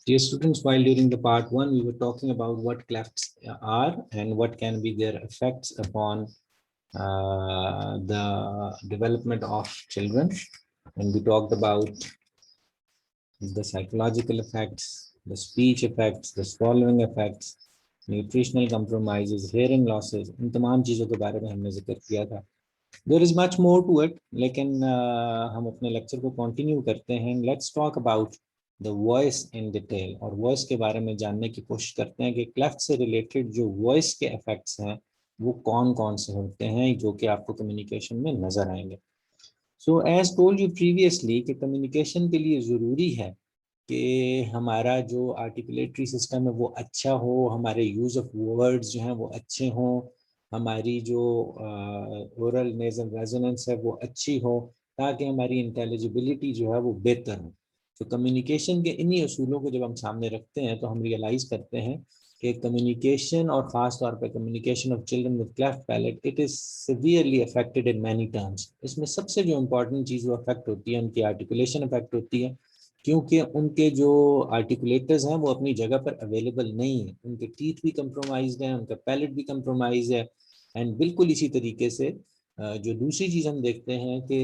Dear students, while during the part one, we were talking about what clefts are and what can be their effects upon the development of children. And we talked about the psychological effects, the speech effects, the swallowing effects, nutritional compromises, hearing losses, इन तमाम चीज़ों के बारे में हमने जिक्र किया था. There is much more to it, लेकिन हम अपने लेक्चर को कंटिन्यू करते हैं. Let's talk about the voice in detail और वॉइस के बारे में जानने की कोशिश करते हैं कि क्लेफ्ट से रिलेटेड जो वॉइस के इफेक्ट्स हैं वो कौन कौन से होते हैं जो कि आपको कम्युनिकेशन में नजर आएंगे. So as told you previously कि कम्युनिकेशन के लिए ज़रूरी है कि हमारा जो आर्टिकुलेटरी सिस्टम है वो अच्छा हो, हमारे यूज़ ऑफ वर्ड्स जो हैं वो अच्छे हों, हमारी जो ओरल नेजल रेजोनेंस है वो अच्छी हो, ताकि हमारी इंटेलिजिबिलिटी जो है वो बेहतर हो. तो कम्युनिकेशन के इन्हीं असूलों को जब हम सामने रखते हैं तो हम रियलाइज करते हैं कि कम्युनिकेशन और ख़ास तौर पर communication of children with cleft palate it is severely affected in many terms. इसमें सबसे जो इम्पोर्टेंट चीज़ वो अफेक्ट होती है उनकी आर्टिकुलेशन अफेक्ट होती है, क्योंकि उनके जो आर्टिकुलेटर्स हैं वो अपनी जगह पर अवेलेबल नहीं है. उनके टीथ भी कंप्रोमाइज्ड हैं, उनका पैलेट भी कंप्रोमाइज है. एंड बिल्कुल इसी तरीके से जो दूसरी चीज़ हम देखते हैं कि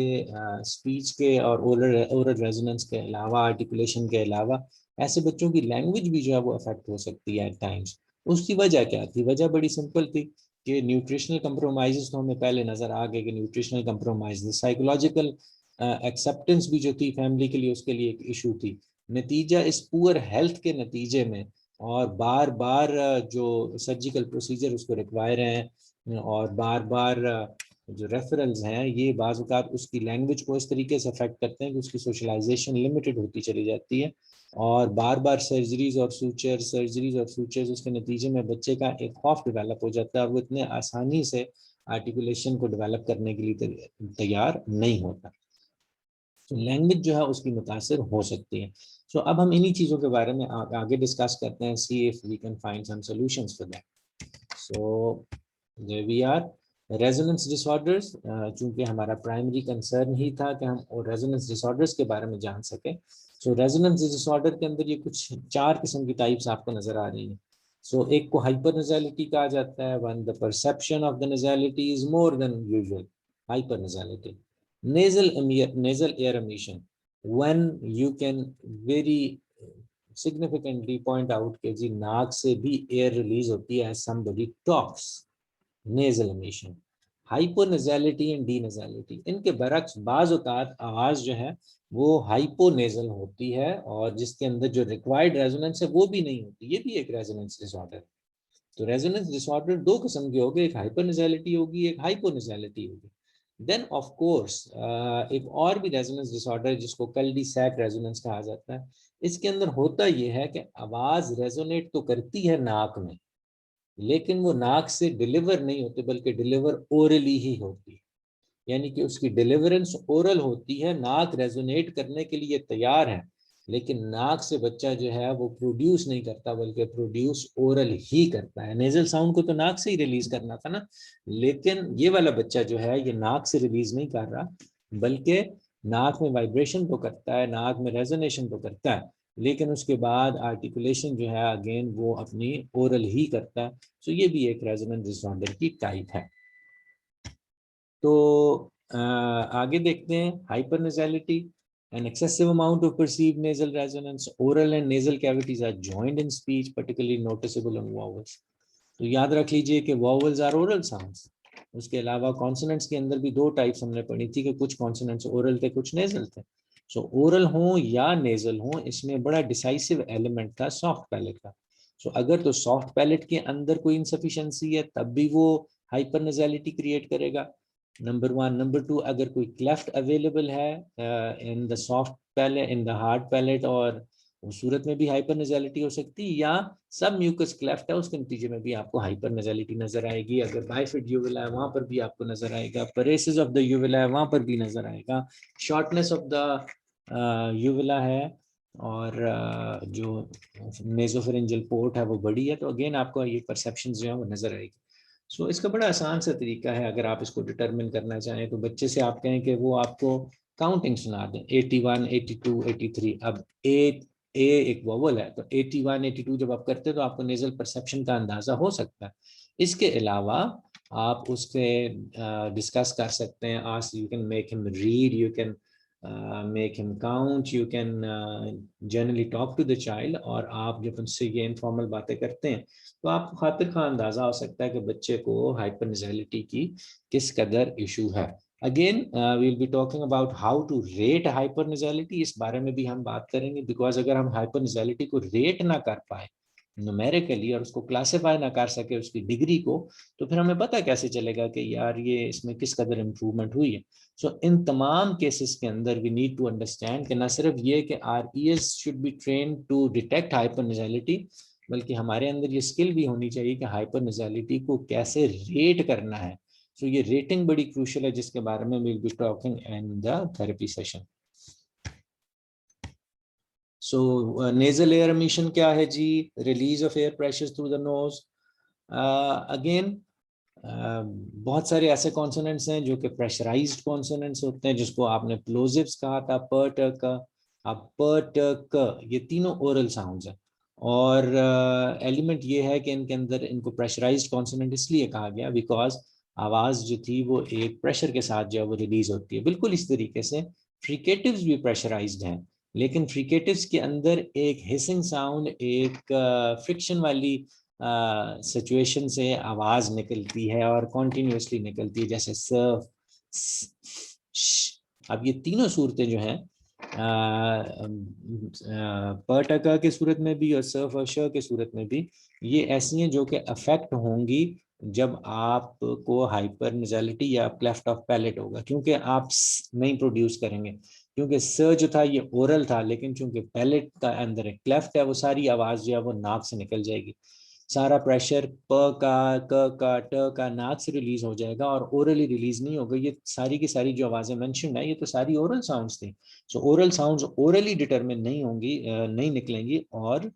स्पीच के और ओरल रेजोनेंस के अलावा, आर्टिकुलेशन के अलावा, ऐसे बच्चों की लैंग्वेज भी जो है वो अफेक्ट हो सकती है एट टाइम्स. उसकी वजह क्या थी? वजह बड़ी सिंपल थी कि न्यूट्रिशनल कंप्रोमाइजेस तो हमें पहले नज़र आ गए कि न्यूट्रिशनल कंप्रोमाइज, साइकोलॉजिकल एक्सेप्टेंस भी जो थी फैमिली के लिए, उसके लिए एक इशू थी. नतीजा इस पुअर हेल्थ के नतीजे में और बार बार जो सर्जिकल प्रोसीजर उसको रिक्वायर हैं और बार बार जो रेफरल्स हैं, ये बाज़ औक़ात उसकी लैंग्वेज को इस तरीके से अफेक्ट करते हैं कि उसकी सोशलाइजेशन लिमिटेड होती चली जाती है. और बार बार सर्जरीज और सूचर्स उसके नतीजे में बच्चे का एक खौफ डेवलप हो जाता है और वो इतने आसानी से आर्टिकुलेशन को डेवलप करने के लिए तैयार नहीं होता. तो लैंग्वेज जो है उसकी मुतासिर हो सकती है. सो अब हम इन्हीं चीज़ों के बारे में आगे डिस्कस करते हैं. See if we can find some solutions for that. So there we are. Resonance disorders, चूंकि हमारा प्राइमरी कंसर्न ही था कि हम रेजोनेंस डिसऑर्डर्स के बारे में जान सकें. सो रेजोनेंस डिसऑर्डर के अंदर ये कुछ 4 किस्म की टाइप्स आपको नजर आ रही हैं. सो एक को हाइपर नज़ैलिटी कहा जाता है, when the perception of the nasality is more than usual, hypernasality. nasal air emission, when you can very significantly point out कि जी नाक से भी एयर रिलीज होती है as somebody talks, nasal emission. Hyponasality and denasality, इनके बरक्स बाज औक़ात आवाज़ जो है वो हाइपोनेजल होती है और जिसके अंदर जो रिक्वायर्ड रेजोनेंस है वो भी नहीं होती. ये भी एक रेजोनेंस डिसऑर्डर है. तो रेजोनेंस डिसऑर्डर 2 किस्म के होंगे, एक हाइपरनेजैलिटी होगी, एक हाइपोनेजैलिटी होगी. देन ऑफ कोर्स एक और भी रेजोनेंस डिसऑर्डर जिसको कल्डी सैक रेजोनेंस कहा जाता है. इसके अंदर होता यह है कि आवाज़ रेजोनेट तो करती है नाक में, लेकिन वो नाक से डिलीवर नहीं होती बल्कि डिलीवर ओरली ही होती है. यानी कि उसकी डिलीवरेंस ओरल होती है, नाक रेजोनेट करने के लिए तैयार है, लेकिन नाक से बच्चा जो है वो प्रोड्यूस नहीं करता बल्कि प्रोड्यूस ओरल ही करता है. नेजल साउंड को तो नाक से ही रिलीज करना था ना, लेकिन ये वाला बच्चा जो है ये नाक से रिलीज नहीं कर रहा बल्कि नाक में वाइब्रेशन तो करता है, नाक में रेजोनेशन तो करता है, लेकिन उसके बाद आर्टिकुलेशन जो है अगेन वो अपनी ओरल ही करता है. सो ये भी एक रेजोनेंस डिसऑर्डर की टाइप है. तो आगे देखते हैं. हाइपरनेजैलिटी, an excessive amount of perceived nasal resonance, oral and nasal cavities are joined in speech, particularly noticeable on vowels. तो याद रख लीजिए कि vowels are oral sounds. उसके अलावा कॉन्सोनेंट्स के अंदर भी 2 टाइप्स हमने पढ़ी थी कि कुछ कॉन्सोनेंट्स ओरल थे, कुछ नेजल थे. सो ओरल हो या नेजल हो, इसमें बड़ा डिसाइसिव एलिमेंट था सॉफ्ट पैलेट का. सो अगर तो सॉफ्ट पैलेट के अंदर कोई इनसफिशिएंसी है तब भी वो हाइपरनेजैलिटी क्रिएट करेगा, नंबर 1. नंबर 2, अगर कोई क्लेफ्ट अवेलेबल है in the soft palate, in the hard palate, और उस सूरत में भी हाइपरनेजैलिटी हो सकती है, या सब म्यूकस क्लेफ्ट है उसके नतीजे में भी आपको हाइपरनेजैलिटी नजर आएगी. अगर बाइफिड यूविला है वहां पर भी आपको नजर आएगा, परेसिस ऑफ द यूविला है वहां पर भी नजर आएगा, शॉर्टनेस ऑफ द यूविला है और जो नेजोफेरेंजियल पोर्ट है वो बड़ी है, तो अगेन आपको ये परसेप्शन जो है वो नजर आएगी. सो इसका बड़ा आसान सा तरीका है. अगर आप इसको डिटरमिन करना चाहें तो बच्चे से आप कहें कि वो आपको काउंटिंग सुना दें, 81, 82, 83. अब ए एक वोवल है, तो 81 82 जब आप करते हैं तो आपको नेजल परसेप्शन का अंदाजा हो सकता है। इसके अलावा आप उससे डिस्कस कर सकते हैं, ask, you can make him read, you can make him count, you can generally talk to the child. और आप जब उनसे ये इनफॉर्मल बातें करते हैं तो आपको खातिर खा अंदाजा हो सकता है कि बच्चे को हाइपरनेजेलिटी की किस कदर इशू है। Again we will be talking about how to rate hypernasality, इस बारे में भी हम बात करेंगे, बिकॉज अगर हम हाइपरनेजेलिटी को रेट ना कर पाए न्यूमेरिकली और उसको क्लासिफाई ना कर सके उसकी डिग्री को, तो फिर हमें पता कैसे चलेगा कि यार ये इसमें किस कदर इम्प्रूवमेंट हुई है। सो इन तमाम केसेस के अंदर वी नीड टू अंडरस्टैंड कि न सिर्फ ये कि our ears should be train to detect hypernasality, बल्कि हमारे अंदर ये स्किल भी होनी चाहिए कि हाइपरनेजेलिटी को कैसे रेट करना है। सो ये रेटिंग बड़ी क्रूशियल है, जिसके बारे में will be talking in the therapy session. So nasal air emission क्या है जी? Release of air pressure through the nose. Again बहुत सारे ऐसे कॉन्सोनेंट्स हैं जो कि प्रेशराइज्ड कॉन्सोनेंट्स होते हैं, जिसको आपने प्लोजिव्स कहा था, प ट क। अब प ट क ये तीनों ओरल साउंड्स हैं, और एलिमेंट ये है कि इनके अंदर इनको प्रेशराइज्ड कॉन्सोनेंट इसलिए कहा गया बिकॉज आवाज जो थी वो एक प्रेशर के साथ जो है वो रिलीज होती है। बिल्कुल इस तरीके से फ्रिकेटिव्स भी प्रेशराइज्ड हैं, लेकिन फ्रिकेटिव्स के अंदर एक हिसिंग साउंड, एक फ्रिक्शन वाली सिचुएशन से आवाज निकलती है और कॉन्टिन्यूसली निकलती है, जैसे स, अब ये तीनों सूरतें जो हैं प टका के सूरत में भी और स फ श के सूरत में भी, ये ऐसी हैं जो कि अफेक्ट होंगी जब आपको हाइपरनेजेलिटी या क्लेफ्ट ऑफ पैलेट होगा, क्योंकि आप नहीं प्रोड्यूस करेंगे, क्योंकि स जो था ये ओरल था, लेकिन चूंकि पैलेट का अंदर एक क्लेफ्ट है, वो सारी आवाज जो है वो नाक से निकल जाएगी। सारा प्रेशर प का, क का, ट का नाक से रिलीज हो जाएगा और ओरली रिलीज नहीं होगा। ये सारी की सारी जो आवाजें मेंशन है ये तो सारी ओरल साउंड्स थी। सो ओरल साउंड्स ओरली डिटरमिन नहीं होंगी, नहीं निकलेंगी, और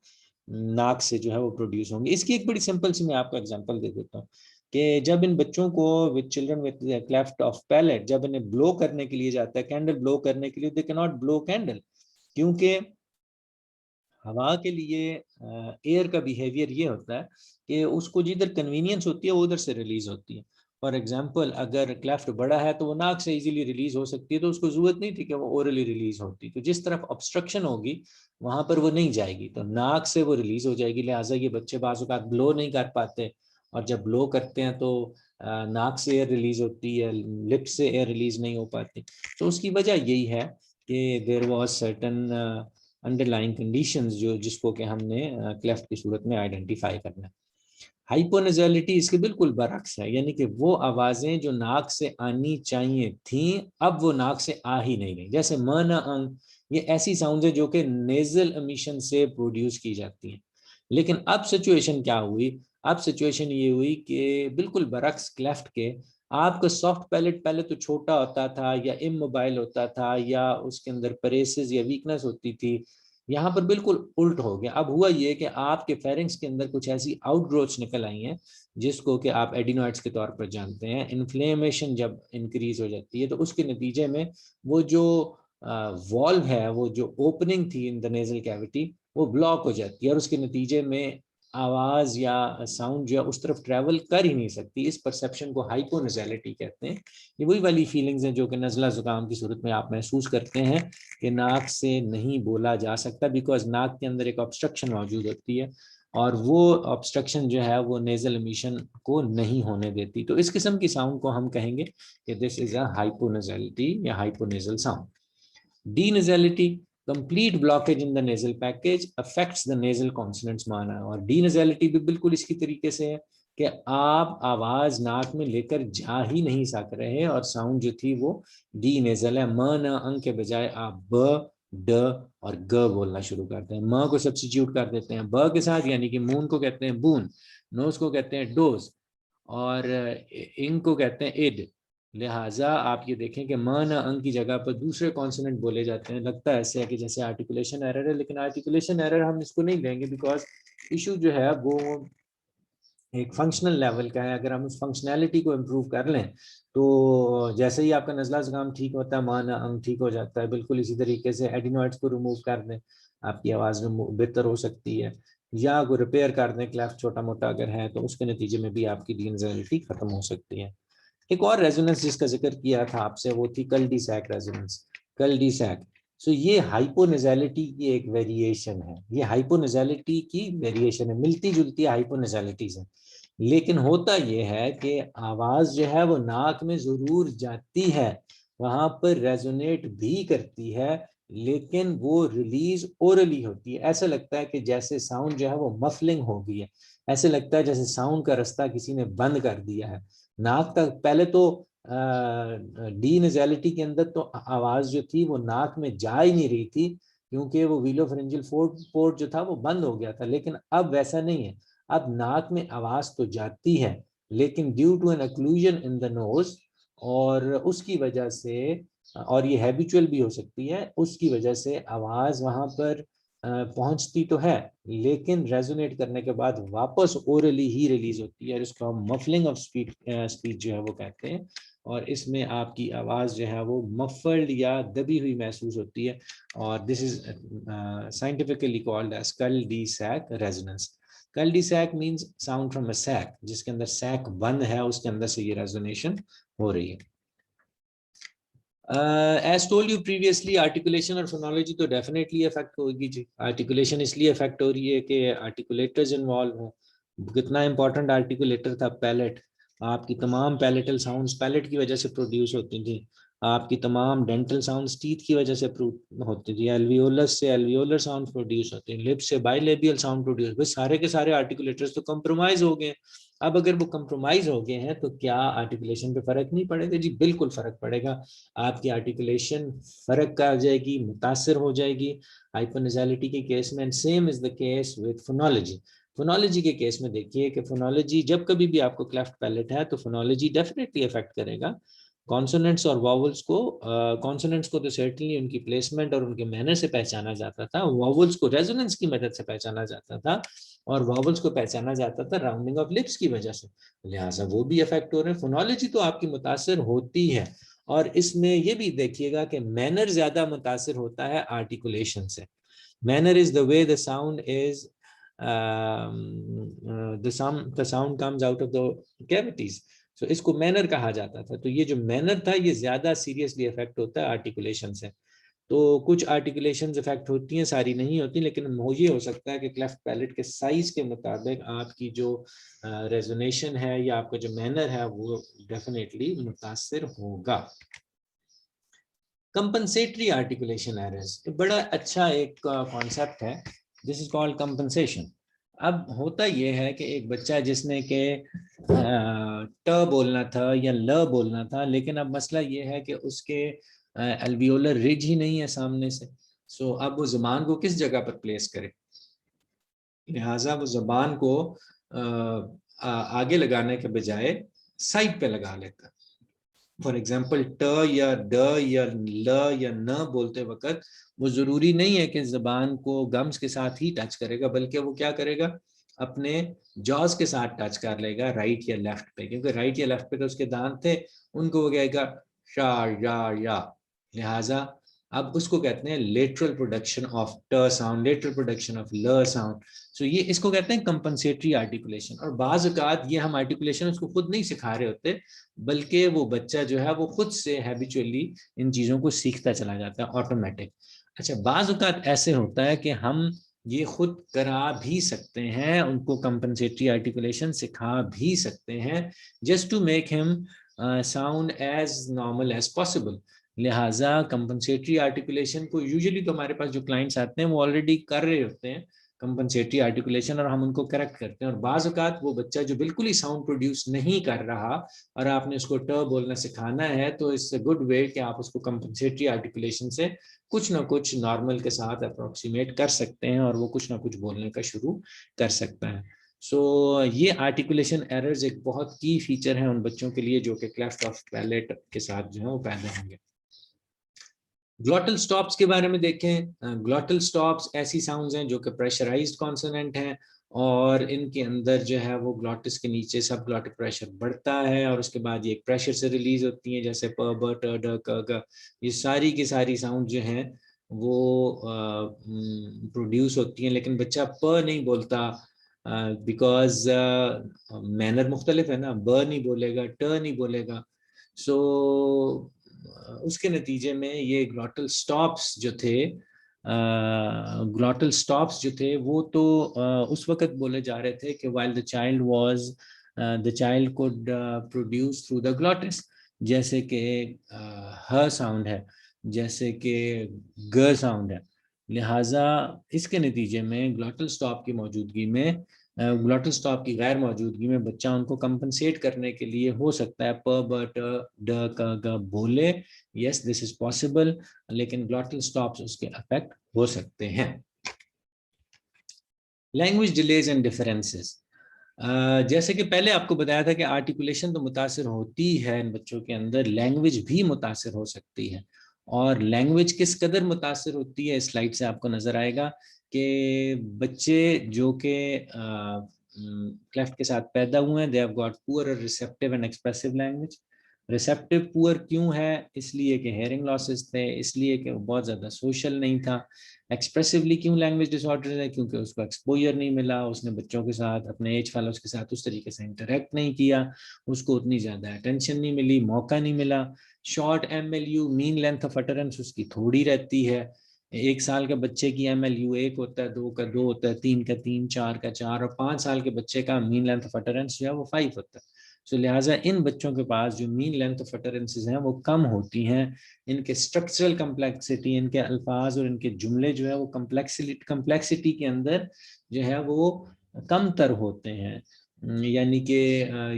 नाक से जो है वो प्रोड्यूस होंगी। इसकी एक बड़ी सिंपल सी मैं आपको एग्जांपल दे देता हूँ कि जब इन बच्चों को with children with cleft of palate, जब इन्हें ब्लो करने के लिए जाता है, कैंडल ब्लो करने के लिए, they can not blow candle, क्योंकि हवा के लिए एयर का बिहेवियर ये होता है कि उसको जिधर कन्वीनियंस होती है वो उधर से रिलीज होती है। फॉर एग्जाम्पल, अगर क्लेफ्ट बड़ा है तो वो नाक से इजीली रिलीज हो सकती है, तो उसको जरूरत नहीं थी कि वो ओरली रिलीज होती। तो जिस तरफ ऑब्स्ट्रक्शन होगी वहां पर वो नहीं जाएगी, तो नाक से वो रिलीज हो जाएगी। लिहाजा ये बच्चे बाज़ औक़ात ब्लो नहीं कर पाते, और जब ब्लो करते हैं तो नाक से एयर रिलीज होती है, लिप से एयर रिलीज नहीं हो पाती। तो उसकी वजह यही है कि there was certain underlying conditions जो जिसको कि हमने क्लेफ्ट की सूरत में आइडेंटिफाई करना है। हाइपोनेजेलिटी इसके बिल्कुल बरक्स है, यानी कि वो आवाजें जो नाक से आनी चाहिए थी अब वो नाक से आ ही नहीं रही, जैसे म न अंग, ये ऐसी साउंड है जो कि नेजल एमिशन से प्रोड्यूस की जाती हैं। लेकिन अब सिचुएशन क्या हुई? अब सिचुएशन ये हुई कि बिल्कुल बरक्स क्लेफ्ट के, आपका सॉफ्ट पैलेट पहले तो छोटा होता था या इमोबाइल होता था या उसके अंदर परेसिस या वीकनेस होती थी, यहाँ पर बिल्कुल उल्ट हो गया। अब हुआ ये कि आपके फेरिंग्स के अंदर कुछ ऐसी आउटग्रोथ्स निकल आई हैं जिसको कि आप एडिनॉइड्स के तौर पर जानते हैं। इन्फ्लेमेशन जब इंक्रीज हो जाती है तो उसके नतीजे में वो जो वॉल्व है, वो जो ओपनिंग थी इन द नेजल कैविटी, वो ब्लॉक हो जाती है, और उसके नतीजे में आवाज या साउंड जो है उस तरफ ट्रेवल कर ही नहीं सकती। इस परसेप्शन को हाइपोनेजेलिटी कहते हैं। ये वही वाली फीलिंग्स हैं जो कि नज़ला जुकाम की सूरत में आप महसूस करते हैं कि नाक से नहीं बोला जा सकता, बिकॉज नाक के अंदर एक ऑब्स्ट्रक्शन मौजूद होती है, और वो ऑब्स्ट्रक्शन जो है वो नेजल एमिशन को नहीं होने देती। तो इस किस्म की साउंड को हम कहेंगे कि दिस इज अ हाइपोनेजेलिटी या hyponasal sound. Denasality, complete blockage in the nasal package affects the nasal consonants माना। और डीनेजेलिटी भी बिल्कुल इसकी तरीके से है कि आप आवाज नाक में लेकर जा ही नहीं सक रहे, और साउंड जो थी वो डी नेजल है। म न अंग के बजाय आप ब, ड और ग बोलना शुरू करते हैं। म को सब्स्टिट्यूट कर देते हैं ब के साथ, यानी कि मून को कहते हैं बून, नोज को कहते हैं डोज, और इंग को कहते हैं इड। लिहाजा आप ये देखें कि म न अंग की जगह पर दूसरे कॉन्सोनेंट बोले जाते हैं। लगता है ऐसे है कि जैसे आर्टिकुलेशन एरर है, लेकिन आर्टिकुलेशन एरर हम इसको नहीं लेंगे, बिकॉज इशू जो है वो एक फंक्शनल लेवल का है। अगर हम उस फंक्शनैलिटी को इम्प्रूव कर लें तो जैसे ही आपका नज़ला ज़ुकाम ठीक होता है, माना अंग ठीक हो जाता है। बिल्कुल इसी तरीके से एडिनॉइड्स को रिमूव कर दें, आपकी आवाज में बेहतर हो सकती है, या कोई रिपेयर कर दें क्लेफ्ट छोटा मोटा अगर है तो उसके नतीजे में भी आपकी डीनेजैलिटी खत्म हो सकती है। एक और रेजोनेंस जिसका जिक्र किया था आपसे वो थी कल de sac resonance. Cul de sac, सो ये हाइपोनेजैलिटी की एक वेरिएशन है, ये हाइपोनेजैलिटी की वेरिएशन है, मिलती जुलती हाइपोनेजैलिटीज है। लेकिन होता यह है कि आवाज जो है वो नाक में जरूर जाती है, वहां पर रेजोनेट भी करती है, लेकिन वो रिलीज ओरली होती है। ऐसा लगता है कि जैसे साउंड जो है वो मफलिंग हो गई है, ऐसे लगता है जैसे साउंड का रास्ता किसी ने बंद कर दिया है नाक तक। पहले तो डी नेजैलिटी के अंदर तो आवाज जो थी वो नाक में जा ही नहीं रही थी, क्योंकि वो विलोफरेंजियल पोर्ट जो था वो बंद हो गया था। लेकिन अब वैसा नहीं है, अब नाक में आवाज तो जाती है, लेकिन due to an occlusion in the nose, और उसकी वजह से, और ये हैबिचुअल भी हो सकती है, उसकी वजह से आवाज वहां पर पहुंचती तो है, लेकिन रेजोनेट करने के बाद वापस ओरली ही रिलीज होती है, इसको हम मफलिंग ऑफ स्पीच जो है वो कहते हैं। और इसमें आपकी आवाज जो है वो मफल्ड या दबी हुई महसूस होती है, और this is scientifically called as cul de sac resonance. Cul de sac means sound from a sac, जिसके अंदर सैक बंद है उसके अंदर से ये रेजोनेशन हो रही है। As told you previously, articulation और फोनोलॉजी तो डेफिनेटली अफेक्ट होगी जी। आर्टिकुलेशन इसलिए अफेक्ट हो रही है कि आर्टिकुलेटर्स इन्वॉल्व हैं। कितना इंपॉर्टेंट आर्टिकुलेटर था पैलेट, आपकी तमाम पैलेटल साउंड्स पैलेट की वजह से प्रोड्यूस होती थी, आपकी तमाम डेंटल साउंड्स टीथ की वजह से होती थी, एल्वियोलस से एल्वियोलर साउंड प्रोड्यूस होते हैं, लिप्स से बाइलेबियल साउंड प्रोड्यूस, बस सारे के सारे आर्टिकुलेटर्स तो कंप्रोमाइज हो गए। अब अगर वो कंप्रोमाइज हो गए हैं तो क्या आर्टिकुलेशन पे फर्क नहीं पड़ेगा? जी बिल्कुल फर्क पड़ेगा। आपकी आर्टिकुलेशन फर्क आ जाएगी, मुतासर हो जाएगी हाइपोनेजैलिटी के केस में। And same is the case with phonology. Phonology के केस में देखिए कि फोनोलॉजी जब कभी भी आपको क्लेफ्ट पैलेट है तो फोनोलॉजी डेफिनेटली अफेक्ट करेगा कॉन्सोनेंट्स और वॉवल्स को। कॉन्सोनेंट्स को तो सर्टेनली उनकी प्लेसमेंट और उनके मैनर से पहचाना जाता था, वॉवल्स को रेजोनेंस की मदद से पहचाना जाता था, और वॉवल्स को पहचाना जाता था राउंडिंग ऑफ लिप्स की वजह से, लिहाजा वो भी अफेक्ट हो रहे हैं। फोनोलॉजी तो आपकी मुतासर होती है, और इसमें ये भी देखिएगा कि मैनर ज्यादा मुतासर होता है आर्टिकुलेशन से। Manner is the way the sound is the sound comes out of the cavities, so इसको मैनर कहा जाता था। तो ये जो मैनर था ये ज्यादा सीरियसली इफेक्ट होता है आर्टिकुलेशन से। तो कुछ आर्टिकुलेशन इफेक्ट होती हैं, सारी नहीं होती, लेकिन ये हो सकता है कि क्लेफ्ट पैलेट के साइज के मुताबिक आपकी जो रेजोनेशन है या आपका जो मैनर है वो डेफिनेटली मुतासिर होगा। कंपनसेटरी आर्टिकुलेशन एरर्स बड़ा अच्छा एक कॉन्सेप्ट है, दिस इज कॉल्ड कंपनसेशन। अब होता यह है कि एक बच्चा जिसने के ट बोलना था या ल बोलना था, लेकिन अब मसला ये है कि उसके एल्वियोलर रिज ही नहीं है सामने से। सो अब वो जुबान को किस जगह पर प्लेस करे, लिहाजा वो जुबान को आगे लगाने के बजाय साइड पे लगा लेता। फॉर एग्जाम्पल ट या ड या ल या न बोलते वक्त वो जरूरी नहीं है कि जबान को गम्स के साथ ही टच करेगा, बल्कि वो क्या करेगा, अपने जॉज के साथ टच कर लेगा राइट या लेफ्ट पे, क्योंकि राइट या लेफ्ट पे तो उसके दांत थे, उनको वो कहेगा शा या। लिहाजा अब उसको कहते हैं लेटरल प्रोडक्शन ऑफ ट साउंड, लेटरल प्रोडक्शन ऑफ ल साउंड। सो ये इसको कहते हैं कंपनसेटरी आर्टिकुलेशन। और बाज़ औक़ात ये हम आर्टिकुलेशन उसको खुद नहीं सिखा रहे होते, बल्कि वो बच्चा जो है वो खुद से हैबिचुअली इन चीज़ों को सीखता चला जाता है ऑटोमेटिक। अच्छा, बाज़ औक़ात ऐसे होता है कि हम ये खुद करा भी सकते हैं, उनको कंपनसेटरी आर्टिकुलेशन सिखा भी सकते हैं, just to make him sound as normal as possible. लिहाजा कंपनसेटरी आर्टिकुलेशन को यूजुअली तो हमारे पास जो क्लाइंट्स आते हैं वो ऑलरेडी कर रहे होते हैं कंपनसेटरी आर्टिकुलेशन, और हम उनको करेक्ट करते हैं। और बाज़ औक़ात वो बच्चा जो बिल्कुल ही साउंड प्रोड्यूस नहीं कर रहा और आपने उसको ट बोलना सिखाना है, तो इट्स अ गुड वे कि आप उसको कंपनसेटरी आर्टिकुलेशन से कुछ ना कुछ नॉर्मल के साथ अप्रोक्सीमेट कर सकते हैं और वो कुछ ना कुछ बोलने का शुरू कर सकता है। सो ये आर्टिकुलेशन एरर्स एक बहुत की फीचर है उन बच्चों के लिए जो कि क्लेफ्ट ऑफ पैलेट के साथ जो है वो पैदा होंगे। ग्लॉटल स्टॉप्स के बारे में देखें, ग्लॉटल स्टॉप्स ऐसी साउंड्स हैं जो कि प्रेशराइज्ड कॉन्सोनेंट हैं, और इनके अंदर जो है वो ग्लॉटिस के नीचे सब ग्लॉटिक प्रेशर बढ़ता है और उसके बाद ये एक प्रेशर से रिलीज होती हैं, जैसे प ब ट ड क ग। ये सारी की सारी साउंड जो हैं वो प्रोड्यूस होती हैं, लेकिन बच्चा प नहीं बोलता बिकॉज मैनर मुख्तलिफ है ना, ब नहीं बोलेगा, ट नहीं बोलेगा। सो उसके नतीजे में ये ग्लॉटल स्टॉप्स जो थे, ग्लॉटल स्टॉप्स जो थे वो तो उस वक्त बोले जा रहे थे कि while the child could produce through the glottis, जैसे कि ह साउंड है, जैसे कि ग साउंड है। लिहाजा इसके नतीजे में ग्लॉटल स्टॉप की मौजूदगी में, ग्लॉटल स्टॉप की गैर मौजूदगी में बच्चा उनको कंपनसेट करने के लिए हो सकता है प ब ट ड क ग बोले। यस, दिस इज पॉसिबल, लेकिन ग्लॉटल स्टॉप्स उसके अफेक्ट हो सकते हैं। लैंग्वेज डिलेज एंड डिफरेंसेस, जैसे कि पहले आपको बताया था कि आर्टिकुलेशन तो मुतासिर होती है इन बच्चों के अंदर, लैंग्वेज भी मुतासिर हो सकती है। और लैंग्वेज किस कदर मुतासिर होती है, स्लाइड से आपको नजर आएगा कि बच्चे जो कि क्लेफ्ट के साथ पैदा हुए हैं, they have got poor receptive and expressive language. Receptive poor क्यों है? इसलिए कि हेयरिंग लॉसेस थे, इसलिए कि वो बहुत ज़्यादा सोशल नहीं था। एक्सप्रेसिवली क्यों लैंग्वेज डिसऑर्डर है? क्योंकि उसको एक्सपोजर नहीं मिला, उसने बच्चों के साथ, अपने एज फेलोज के साथ उस तरीके से इंटरेक्ट नहीं किया, उसको उतनी ज़्यादा अटेंशन नहीं मिली, मौका नहीं मिला। Short MLU, mean length of utterance उसकी थोड़ी रहती है। 1 साल के बच्चे की MLU 1 होता है, 2 का 2 होता है, 3 का 3, 4 का 4, और 5 साल के बच्चे का मीन लेंथ ऑफ अटरेंस जो है वो 5 होता है। सो लिहाजा इन बच्चों के पास जो मीन लेंथ ऑफ अटरेंसेस हैं वो कम होती हैं। इनके स्ट्रक्चरल कम्प्लेक्सिटी, इनके अल्फाज और इनके जुमले जो है वो कम्प्लेक्सिटी के अंदर जो है वो कम तर होते हैं। यानी कि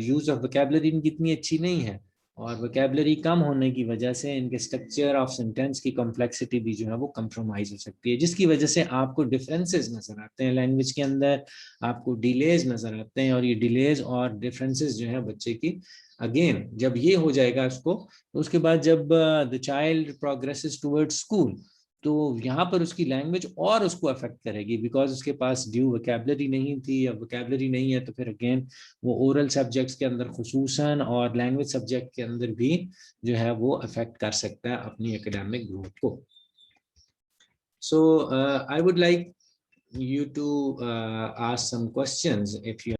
यूज ऑफ वोकैबुलरी इनकी इतनी अच्छी नहीं है, और वोकैबुलरी कम होने की वजह से इनके स्ट्रक्चर ऑफ सेंटेंस की कॉम्प्लेक्सिटी भी जो है वो कंप्रोमाइज हो सकती है, जिसकी वजह से आपको डिफरेंसेस नजर आते हैं लैंग्वेज के अंदर, आपको डिलेज नजर आते हैं। और ये डिलेज और डिफरेंसेस जो है बच्चे की, अगेन जब ये हो जाएगा उसको, तो उसके बाद जब the child progresses towards school, तो यहाँ पर उसकी लैंग्वेज और उसको अफेक्ट करेगी, बिकॉज उसके पास ड्यू वोकैबुलरी नहीं थी। अब वोकैबुलरी नहीं है तो फिर अगेन वो ओरल सब्जेक्ट्स के अंदर खुसूसन और लैंग्वेज सब्जेक्ट के अंदर भी जो है वो अफेक्ट कर सकता है अपनी एकेडमिक ग्रोथ को। So I would like you to ask some questions if you